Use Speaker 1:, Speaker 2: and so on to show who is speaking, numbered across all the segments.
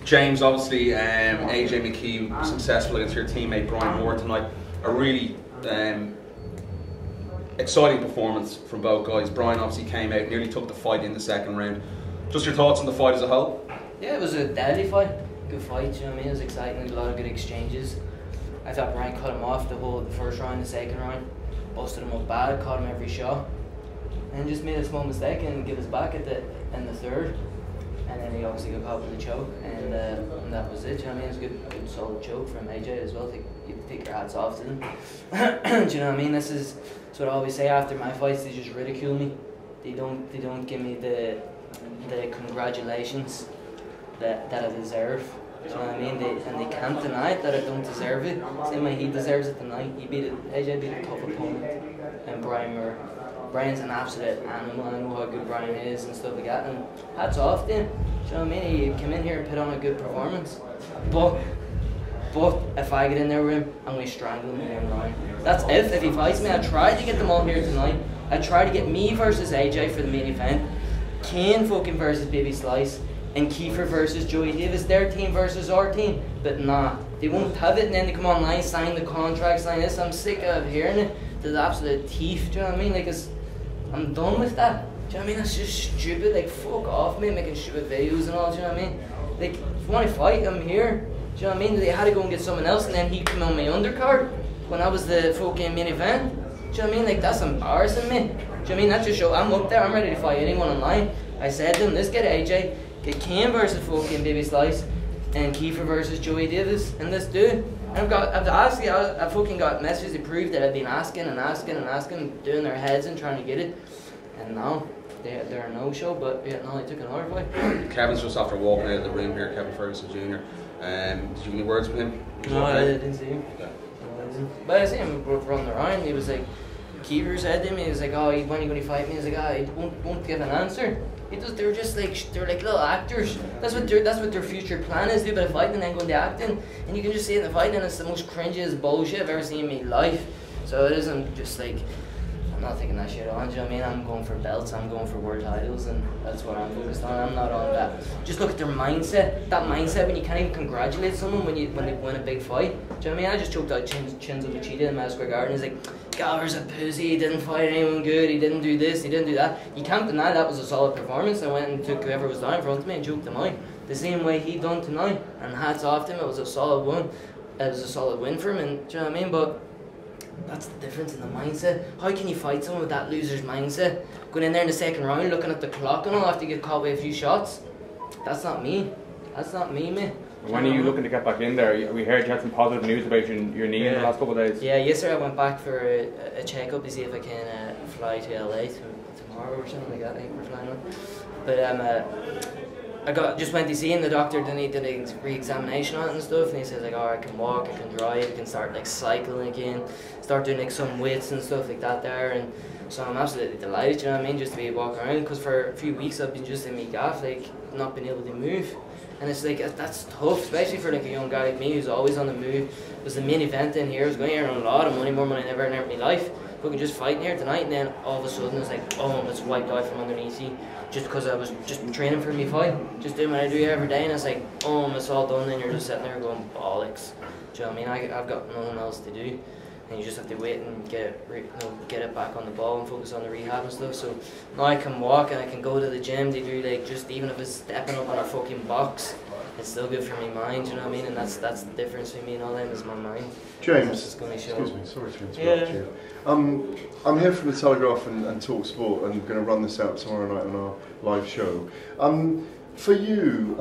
Speaker 1: James, obviously, AJ McKee was successful against your teammate Brian Moore tonight. A really exciting performance from both guys. Brian obviously came out, nearly took the fight in the second round. Just your thoughts on the fight as a whole?
Speaker 2: Yeah, it was a deadly fight. Good fight, you know what I mean? It was exciting, a lot of good exchanges. I thought Brian cut him off the first round, the second round. Busted him up bad, caught him every shot. And just made a small mistake and give us back in the third. And then he obviously got caught with the choke, and that was it. You know what I mean? It was a good solid choke from AJ as well. You take your hats off to them. Do you know what I mean? This is what I always say after my fights. They just ridicule me. They don't give me the congratulations that I deserve. Do you know what I mean? And they can't deny it that I don't deserve it. Same way he deserves it tonight. AJ beat a tough opponent, and Brian's an absolute animal. I know how good Brian is and stuff like that, and hats off to him. Do you know what I mean? He came in here and put on a good performance. But if I get in there with him, I'm going to strangle him in one round. That's if he fights me. I tried to get them all here tonight. I tried to get me versus AJ for the main event, Kane fucking versus Baby Slice, and Kiefer versus Joey Davis, their team versus our team. But nah, they won't have it, and then they come online, sign the contract, sign this. I'm sick of hearing it. They're the absolute thief, do you know what I mean? Like, I'm done with that. Do you know what I mean? That's just stupid. Like, fuck off, mate, making stupid videos and all, do you know what I mean? Like, if you want to fight, I'm here. Do you know what I mean? They had to go and get someone else, and then he came on my undercard when I was the fucking main event. Do you know what I mean? Like, that's embarrassing, me. Do you know what I mean? That just shows I'm up there, I'm ready to fight anyone online. I said to him, let's get AJ, get Kane versus fucking Baby Slice, and Kiefer versus Joey Davis, and let's do it. And I've fucking got messages to prove that I've been asking, doing their heads and trying to get it. And now, they're a no-show, but yeah, no, they took another fight.
Speaker 1: Kevin's just after walking out of the room here, Kevin Ferguson Jr. Did you have any words with him?
Speaker 2: No, I didn't see him. Yeah. No, I didn't. But I see him running around. He was like, Kiefer said to me, he was like, oh, when are you going to fight me? He was like, he won't give an answer. They're just like, they're like little actors. That's what their future plan is, do a bit of fighting and then go into acting. And you can just see it in the fighting, and it's the most cringiest bullshit I've ever seen in my life. So it isn't just like, I'm not taking that shit on, do you know what I mean? I'm going for belts, I'm going for world titles, and that's what I'm focused on. I'm not on that. Just look at their mindset. That mindset when you can't even congratulate someone when they win a big fight. Do you know what I mean? I just choked out Chins of Machida in Madison Square Garden. He's like, Gallagher's a pussy, he didn't fight anyone good, he didn't do this, he didn't do that. You can't deny that was a solid performance. I went and took whoever was down in front of me and choked them out. The same way he done tonight. And hats off to him, it was a solid win. It was a solid win for him, and do you know what I mean? But that's the difference in the mindset. How can you fight someone with that loser's mindset? Going in there in the second round, looking at the clock and all after you get caught by a few shots? That's not me. That's not me, mate.
Speaker 3: When are you looking to get back in there? We heard you had some positive news about your knee in the last couple of days.
Speaker 2: Yeah, yesterday I went back for a checkup to see if I can fly to LA tomorrow or something like that. I think we're flying on. But I just went to see him. The doctor did a re-examination on it and stuff, and he says like, oh, I can walk, I can drive, I can start like cycling again, start doing like some weights and stuff like that there. And so I'm absolutely delighted, you know what I mean, just to be able to walk around, because for a few weeks I've been just in my gaff, like not being able to move. And it's like, that's tough, especially for like a young guy like me who's always on the move. It was the main event in here, I was going to earn a lot of money, more money than I've ever earned in my life. Fucking just fighting here tonight, and then all of a sudden it's like, oh, it's wiped out from underneath you. Just because I was just training for me fight, just doing what I do every day, and it's like, oh, it's all done, and you're just sitting there going, bollocks. Do you know what I mean? I've got nothing else to do. And you just have to wait and get it back on the ball and focus on the rehab and stuff. So now I can walk and I can go to the gym to do like, just even if it's stepping up on a fucking box, it's still good for my mind, you know what I mean? And that's the difference between me and all them is my mind.
Speaker 4: James, excuse me, sorry to interrupt you. I'm here from the Telegraph and Talk Sport, and going to run this out tomorrow night on our live show. For you,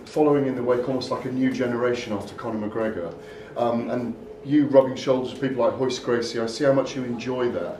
Speaker 4: following in the wake almost like a new generation after Conor McGregor, and you rubbing shoulders with people like Hoist Gracie, I see how much you enjoy that.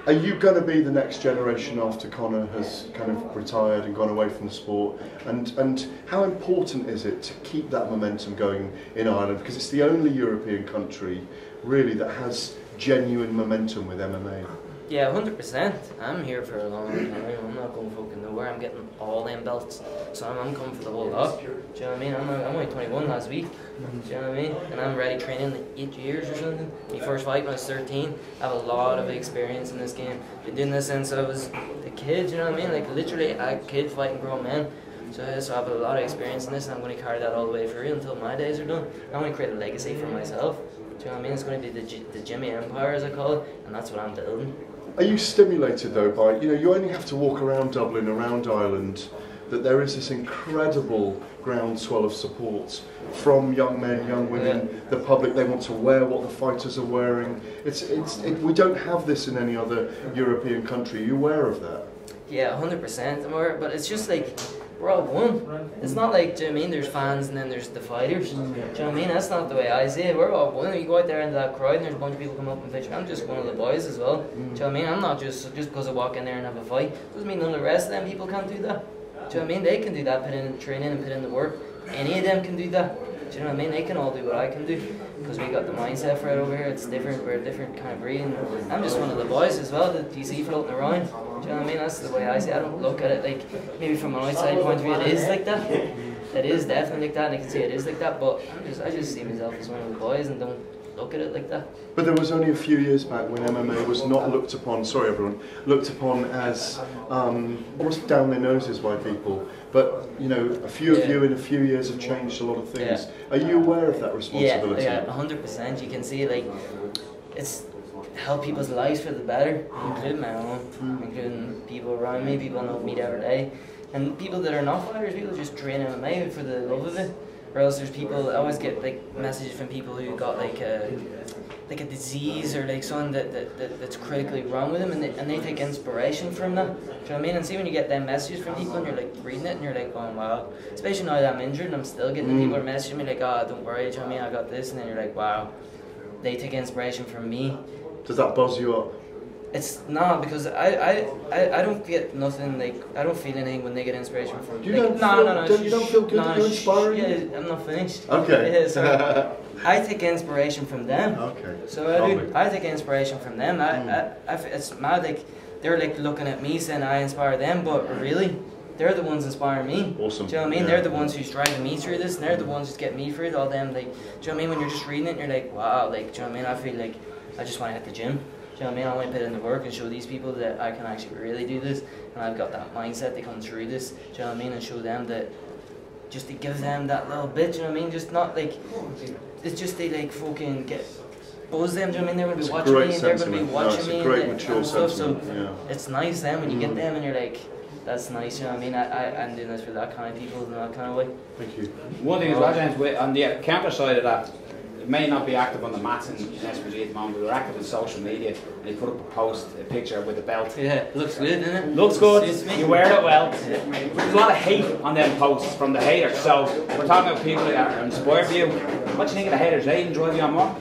Speaker 4: Are you going to be the next generation after Conor has kind of retired and gone away from the sport? And how important is it to keep that momentum going in Ireland? Because it's the only European country really that has genuine momentum with MMA.
Speaker 2: Yeah, 100%. I'm here for a long time. I'm not going fucking nowhere. I'm getting all them belts. So I'm coming for the whole lot. Do you know what I mean? I'm only 21 last week. Do you know what I mean? And I'm already training like 8 years or something. My first fight when I was 13. I have a lot of experience in this game. Been doing this since I was a kid, you know what I mean? Like literally a kid fighting grown men. So I have a lot of experience in this, and I'm going to carry that all the way through until my days are done. I'm going to create a legacy for myself. Do you know what I mean? It's going to be the Jimmy Empire, as I call it, and that's what I'm building.
Speaker 4: Are you stimulated though by, you only have to walk around Dublin, around Ireland, that there is this incredible groundswell of support from young men, young women, the public. They want to wear what the fighters are wearing. We don't have this in any other European country. Are you aware of that?
Speaker 2: Yeah, 100%. I'm aware, but it's just like, we're all one. It's not like, do you know what I mean, there's fans and then there's the fighters. Do you know what I mean? That's not the way I see it. We're all one. You go out there into that crowd and there's a bunch of people come up and picture. I'm just one of the boys as well. Do you know what I mean? I'm not just because I walk in there and have a fight. Doesn't mean none of the rest of them people can't do that. Do you know what I mean? They can do that, put in the training and put in the work. Any of them can do that. Do you know what I mean? They can all do what I can do. Because we got the mindset for it over here. It's different. We're a different kind of breed. And I'm just one of the boys as well that you see floating around. Do you know what I mean? That's the way I see it. I don't look at it like, maybe from an outside point of view, it is like that. It is definitely like that, and I can say it is like that. But I just see myself as one of the boys and don't look at it like that.
Speaker 4: But there was only a few years back when MMA was not looked upon, sorry everyone, looked upon as almost down their noses by people. But, a few of you in a few years have changed a lot of things. Yeah. Are you aware of that responsibility?
Speaker 2: Yeah, 100%. You can see, it's helped people's lives for the better, including my own, including people around me, people I don't meet every day. And people that are not fighters, people just train MMA for the love of it. Or else there's people, I always get messages from people who got a disease or something that's critically wrong with them, and they take inspiration from that. Do you know what I mean? And see, when you get them messages from people and you're reading it and you're going, wow. Especially now that I'm injured and I'm still getting people are messaging me don't worry, do you know what I mean? I got this, and then you're wow. They take inspiration from me.
Speaker 4: Does that buzz you up?
Speaker 2: It's not, because I don't get nothing, I don't feel anything when they get inspiration from me.
Speaker 4: You don't feel good that you're inspiring?
Speaker 2: Yeah, I'm not finished.
Speaker 4: Okay.
Speaker 2: Yeah, so I take inspiration from them.
Speaker 4: Okay.
Speaker 2: So I take inspiration from them. It's mad, they're looking at me saying I inspire them, but really, they're the ones inspiring me.
Speaker 4: Awesome.
Speaker 2: Do you know what I mean? They're the ones who's driving me through this, and they're the ones who get me through it. All them, do you know what I mean? When you're just reading it, and you're wow, do you know what I mean? I feel like I just want to hit the gym. Do you know what I mean? I want to put in the work and show these people that I can actually really do this, and I've got that mindset to come through this. Do you know what I mean? And show them that, just to give them that little bit. Do you know what I mean? Just not it's just they fucking get buzz them. Do you know what I mean? They're going to be watching me, and they're going to be watching me,
Speaker 4: great mature
Speaker 2: stuff.
Speaker 4: So
Speaker 2: it's nice then when you get them and you're that's nice. You know what I mean? I'm doing this for that kind of people in that kind of way.
Speaker 4: Thank you.
Speaker 3: One thing as well, James, on the counter side of that, may not be active on the mats in SPG at the moment, but we're active in social media, and they put up a picture with a belt.
Speaker 2: Yeah, looks good, doesn't it?
Speaker 3: Looks good, you wear it well. There's a lot of hate on them posts from the haters, so we're talking about people that are inspired you. What do you think of the haters? They enjoy you more?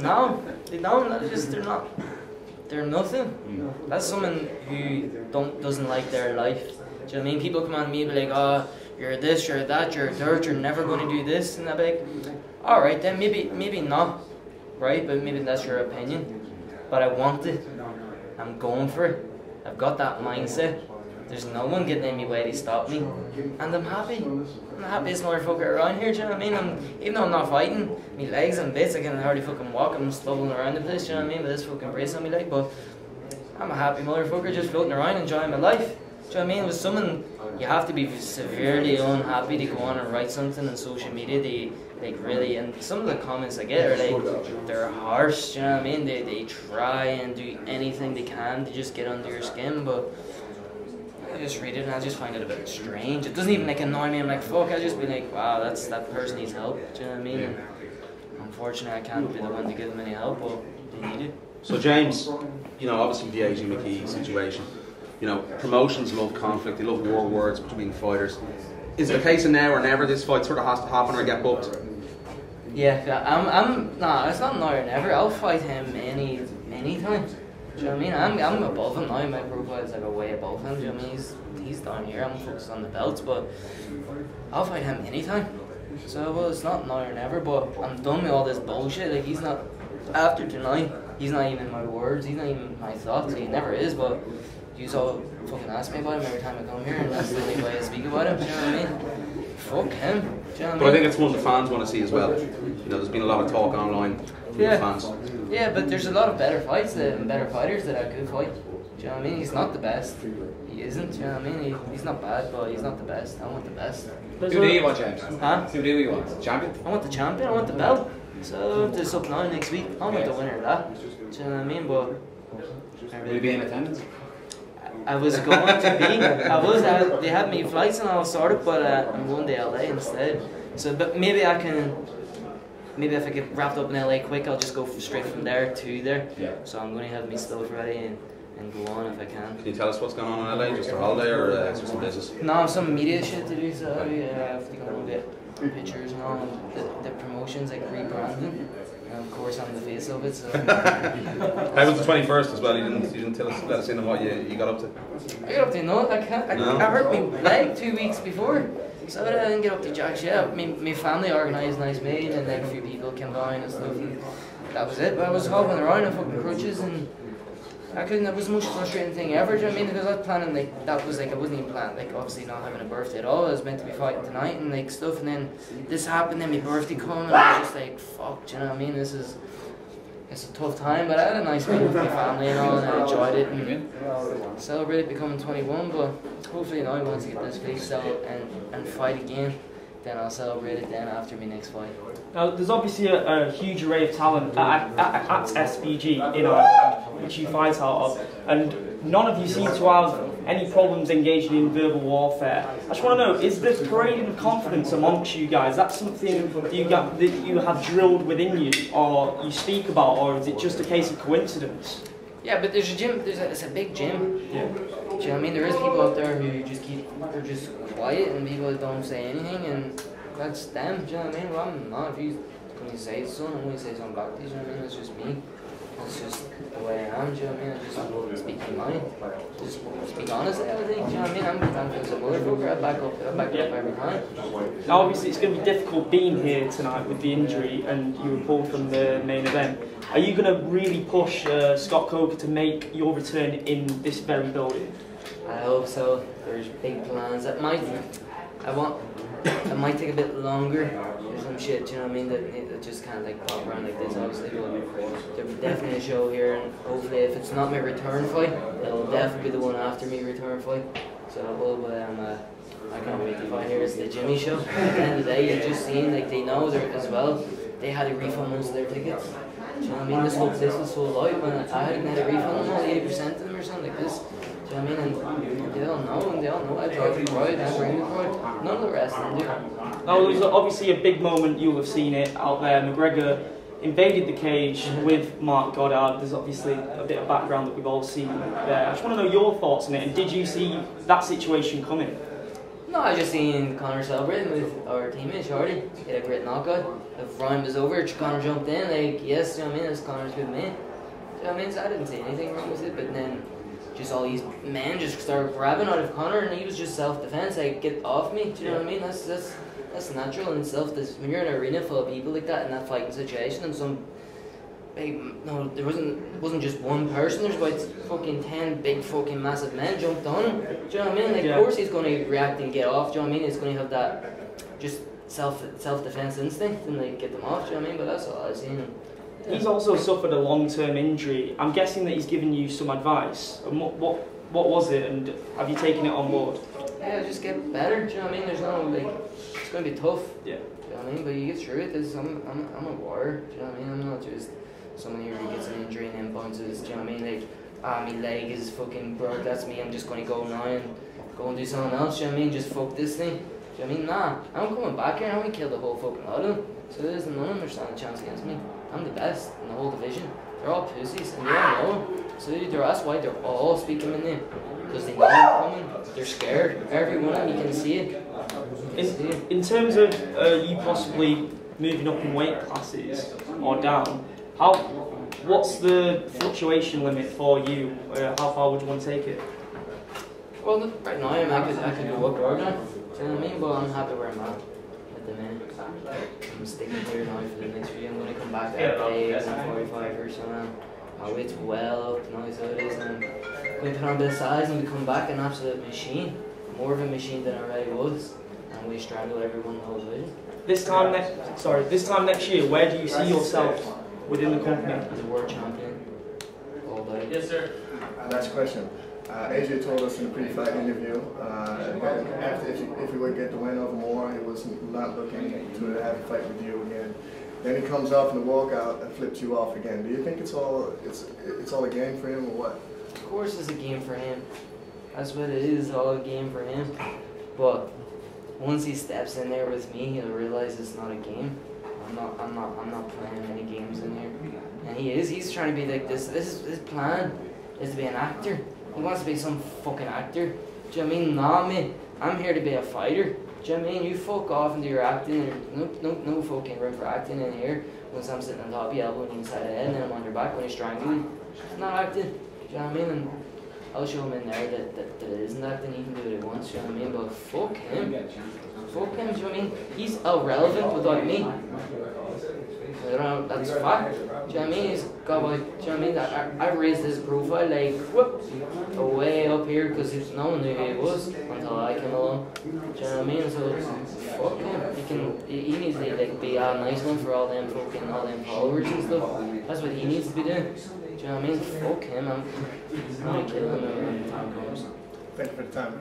Speaker 2: No, they don't. They're nothing. That's someone who doesn't like their life. Do you know what I mean? People come on me and be oh, you're this, you're that, you're dirt, you're never going to do this, and I'll be alright then, maybe not, right? But maybe that's your opinion. But I want it. I'm going for it. I've got that mindset. There's no one getting in my way to stop me. And I'm happy. I'm the happiest motherfucker around here, do you know what I mean? Even though I'm not fighting, my legs and bits, I can hardly fucking walk, I'm stumbling around the place, do you know what I mean? With this fucking brace on my leg, but I'm a happy motherfucker just floating around, enjoying my life. Do you know what I mean? With someone, you have to be severely unhappy to go on and write something on social media really, and some of the comments I get are they're harsh, do you know what I mean? They try and do anything they can to just get under your skin, but I just read it and I just find it a bit strange. It doesn't even annoy me. I'm fuck, I just be wow, that person needs help, do you know what I mean? And unfortunately I can't be the one to give them any help, but they need it.
Speaker 1: So James, obviously the AJ McKee situation, promotions love conflict, they love war words between fighters. Is it a case of now or never this fight sort of has to happen or get booked?
Speaker 2: Yeah, it's not now or never. I'll fight him anytime. Do you know what I mean? I'm above him now. My profile is a way above him. Do you know what I mean? He's down here. I'm focused on the belts, but I'll fight him anytime. So it's not now or never. But I'm done with all this bullshit. He's not. After tonight, he's not even my words. He's not even my thoughts. He never is. But you all fucking ask me about him every time I come here, and that's the only way I speak about him. Do you know what I mean? Fuck him. Do you know what I mean?
Speaker 1: But I think it's one the fans want to see as well. There's been a lot of talk online from the fans.
Speaker 2: Yeah, but there's a lot of better fights and better fighters that I could fight. Do you know what I mean? He's not the best. He isn't. Do you know what I mean? He's not bad, but he's not the best. I want the best.
Speaker 3: Who do you want, James?
Speaker 2: Huh?
Speaker 3: Who do you want? Champion?
Speaker 2: I want the champion. I want the belt. So if there's up now next week, I want the winner of that. Do you know what I mean? But
Speaker 3: Will you be in attendance?
Speaker 2: I was going to be. They had me flights and all sorted, but I'm going to LA instead. So, but maybe I can. Maybe if I get wrapped up in LA quick, I'll just go straight from there to there.
Speaker 3: Yeah.
Speaker 2: So I'm going to have my stuff ready and go on if I can.
Speaker 1: Can you tell us what's going on in LA? Just a holiday or just some business?
Speaker 2: No, some media shit to do, so I have to go and get pictures and all. The promotions, like rebranding. And of course, I'm the face of it. So.
Speaker 1: How was the 21st as well? You didn't tell us, let us in on what you got up to.
Speaker 2: I got up to I hurt my leg 2 weeks before. So I didn't get up to jack shit. My family organised a nice meeting and like a few people came down and stuff. And that was it. But I was hopping around on fucking crutches and I couldn't. That was the most frustrating thing ever. Do you know what I mean? Because I was planning that was I wasn't even planning obviously not having a birthday at all. I was meant to be fighting tonight and stuff. And then this happened. Then my birthday came and I was just fuck. Do you know what I mean? It's a tough time, but I had a nice meeting with my family and all, and I enjoyed it and celebrated becoming 21. But hopefully now once I get this fixed out and fight again, then I'll celebrate it then after my next fight.
Speaker 5: Now, there's obviously a huge array of talent at SBG in Ireland, which you fight out of, and none of you seem to have any problems engaging in verbal warfare. I just want to know, is the parading of confidence amongst you guys, that's something that you have drilled within you, or you speak about, or is it just a case of coincidence?
Speaker 2: Yeah, but there's a gym, it's a big gym.
Speaker 5: Yeah.
Speaker 2: Do you know what I mean? There is people out there who they're just quiet and people don't say anything and that's them, do you know what I mean? Well, I'm not, if you when you say something, I'm going to say something back to you, do you know what I mean? It's just me. It's just the way I am, do you know what I mean? I just go and speak my mind. Just speak honestly, I think, do you know what I mean? I'm confident as a motherfucker, I back up every time.
Speaker 5: Now obviously it's going to be difficult being here tonight with the injury and you were pulled from the main event. Are you going to really push Scott Coker to make your return in this very building?
Speaker 2: I hope so. There's big plans. It might take a bit longer or some shit, do you know what I mean? That just kind of pop around like this, obviously. But there's definitely a show here, and hopefully, if it's not my return fight, it'll definitely be the one after my return fight. So I can't wait to fight here. It's the Jimmy show. At the end of the day, you're just seeing they know as well. They had to refund most of their tickets. Do you know what I mean? This was sold out when I hadn't had a refund on all 80% of them or something like this. Do you know what I mean? And they all know I drive the crowd, I bring the crowd. None of the rest of them do.
Speaker 5: Now there's obviously a big moment, you'll have seen it out there. McGregor invaded the cage with Mark Goddard. There's obviously a bit of background that we've all seen there. I just want to know your thoughts on it, and did you see that situation coming?
Speaker 2: No, I just seen Conor celebrating with our teammate Shorty. He had a great knockout. The round was over, Conor jumped in, yes, you know what I mean, it's Conor's good man. You know what I mean? So I didn't see anything wrong with it, but then just all these men just started grabbing out of Conor and he was just self-defense, get off me, do you know what I mean? That's natural in itself. When you're in an arena full of people like that in that fighting situation and there wasn't just one person, there's about fucking 10 big fucking massive men jumped on him. Do you know what I mean? Of course he's going to react and get off, do you know what I mean? He's going to have that just self-defense instinct and get them off, do you know what I mean? But that's all I've seen.
Speaker 5: He's also suffered a long-term injury. I'm guessing that he's given you some advice. And what was it, and have you taken it on board?
Speaker 2: Yeah, just get better, do you know what I mean? There's no, it's going to be tough.
Speaker 5: Yeah.
Speaker 2: Do you know what I mean? But you get through it. I'm a warrior, do you know what I mean? I'm not just someone who gets an injury and then bounces, do you know what I mean? My leg is fucking broke, that's me, I'm just going to go now and go and do something else, do you know what I mean? Just fuck this thing. Do you know what I mean? Nah, I'm coming back here and I'm going to kill the whole fucking lot of them. So there's none of them are standing a chance against me. I'm the best in the whole division. They're all pussies and they all know. So that's why they're all speaking my name. Because they know I'm coming. They're scared. Every one of them, you can see it.
Speaker 5: In terms of you possibly moving up in weight classes or down, what's the fluctuation limit for you? How far would you want to take it?
Speaker 2: Well, right now I could go up or down. Do you know what I mean? But I'm happy where I'm at the minute. I'm sticking here now for the next few. I'm going to come back at 45 or something. My weight's well up now, so it is. And I'm going to put on a bit of size and become back an absolute machine. More of a machine than I already was. And we strangle everyone in the whole division.
Speaker 5: This time next year, where do you see yourself within the company?
Speaker 2: As a world champion. All day.
Speaker 6: Yes, sir. Last question. AJ told us in the pre-fight interview that if he would get the win over Moore, he was not looking to have a fight with you again. Then he comes off in the walkout and flips you off again. Do you think it's all a game for him, or what?
Speaker 2: Of course, it's a game for him. That's what it is, all a game for him. But once he steps in there with me, he'll realize it's not a game. I'm not playing any games in here. And he's trying to be like this. His plan is to be an actor. He wants to be some fucking actor. Do you know what I mean? Nah, man. I'm here to be a fighter. Do you know what I mean? You fuck off and do your acting. No fucking room for acting in here. Once I'm sitting on top of you, elbowing you inside the head, and then I'm on your back when you strangle you. It's not acting. Do you know what I mean? And I'll show him in there that it isn't acting. He can do what he wants. Do you know what I mean? But fuck him. Fuck him. Do you know what I mean? He's irrelevant without me. That's a fact. Do you know what I mean? He's got like, do you know what I mean? I raised his profile like whoop, way up here because no one knew who he was until I came along. Do you know what I mean? So fuck him. He needs to like be a nice one for all them followers and stuff. That's what he needs to be doing. Do you know what I mean? Fuck him. I'm gonna kill him when the time comes.
Speaker 6: Thank you for the time.